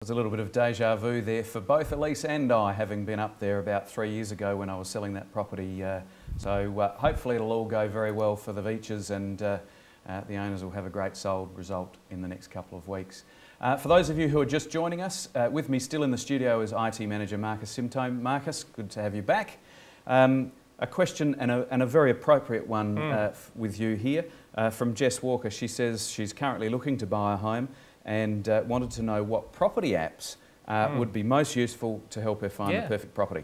There's a little bit of deja vu there for both Elise and I, having been up there about 3 years ago when I was selling that property. So hopefully it'll all go very well for the Veaches, and the owners will have a great sold result in the next couple of weeks. For those of you who are just joining us, with me still in the studio is IT Manager Marcus Simtome. Marcus, good to have you back. A question and a very appropriate one with you here from Jess Walker. She says she's currently looking to buy a home and wanted to know what property apps would be most useful to help her find the perfect property.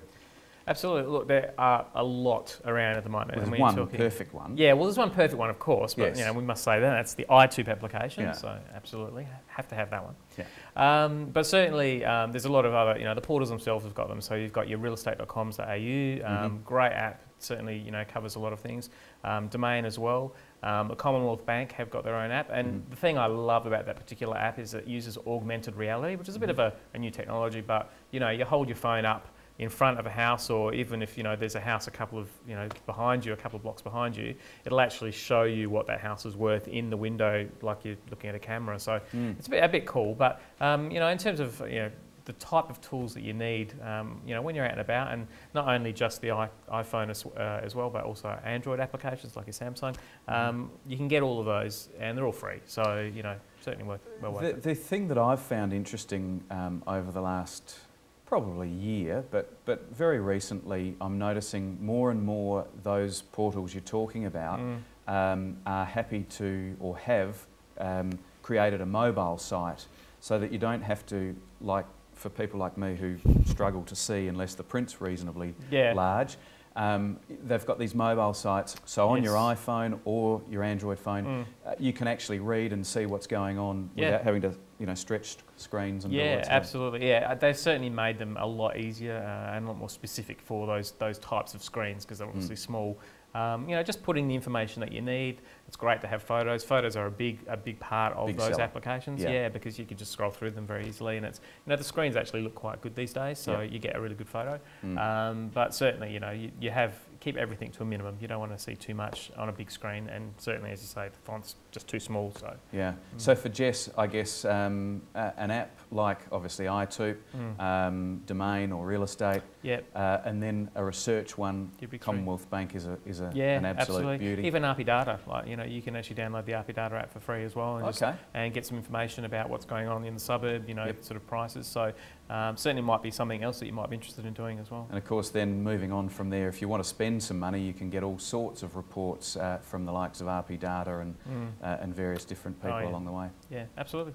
Absolutely. Look, there are a lot around at the moment. There's one perfect one. Yeah, well, there's one perfect one, of course, but you know, we must say that's the Toop application. So absolutely, have to have that one. Yeah. But certainly, there's a lot of other. You know, the portals themselves have got them. So you've got your realestate.com.au. Great app. Certainly, you know, covers a lot of things. Domain as well. The Commonwealth Bank have got their own app, and the thing I love about that particular app is it uses augmented reality, which is a bit of a new technology. But you know, you hold your phone up in front of a house, or even if you know there's a house a couple of behind you, a couple of blocks behind you, it'll actually show you what that house is worth in the window, like you're looking at a camera. So it's a bit cool. But you know, in terms of the type of tools that you need, you know, when you're out and about, and not only just the iPhone as well, but also Android applications like your Samsung, you can get all of those, and they're all free. So you know, certainly well worth it. The thing that I've found interesting over the last probably year, but very recently, I'm noticing more and more those portals you're talking about are happy to, or have created a mobile site, so that you don't have to, like for people like me who struggle to see unless the print's reasonably large, they've got these mobile sites, so on your iPhone or your Android phone, you can actually read and see what's going on without having to stretch screens and absolutely. Yeah, they've certainly made them a lot easier and a lot more specific for those types of screens, because they're obviously small. You know, just putting the information that you need. It's great to have photos. Photos are a big part of those applications. Yeah, because you can just scroll through them very easily, and it's the screens actually look quite good these days, so you get a really good photo. But certainly, you keep everything to a minimum. You don't want to see too much on a big screen, and certainly, as you say, the font's just too small. So So for Jess, I guess an app like obviously Toop, Domain or Real Estate, and then a research one. Commonwealth Bank is an absolute beauty. Even RP Data, like you can actually download the RP Data app for free as well, and get some information about what's going on in the suburb. Sort of prices. So certainly might be something else that you might be interested in doing as well. And of course, then moving on from there, if you want to spend some money, you can get all sorts of reports from the likes of RP Data and various different people along the way. Yeah, absolutely.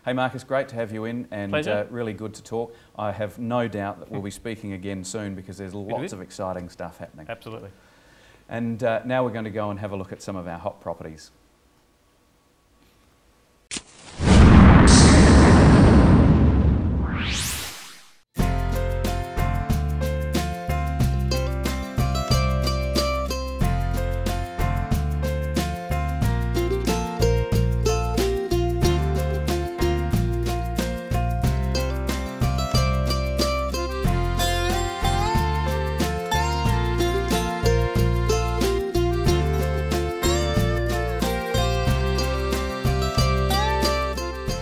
Hey Marcus, great to have you in, and really good to talk. I have no doubt that we'll be speaking again soon, because there's lots of exciting stuff happening. Absolutely. And now we're going to go and have a look at some of our hot properties.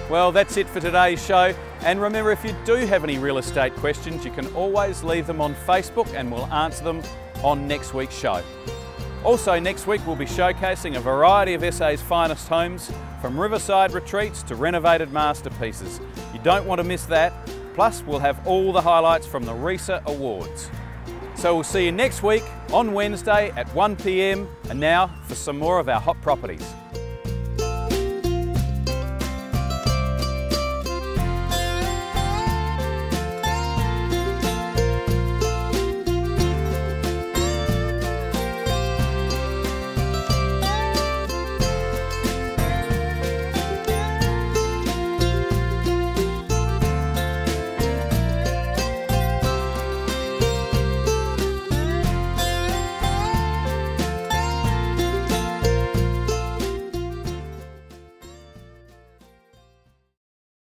Well, that's it for today's show. And remember, if you do have any real estate questions, you can always leave them on Facebook, and we'll answer them on next week's show. Also, next week we'll be showcasing a variety of SA's finest homes, from riverside retreats to renovated masterpieces. You don't want to miss that. Plus, we'll have all the highlights from the RESA Awards. So we'll see you next week on Wednesday at 1 PM. And now for some more of our hot properties.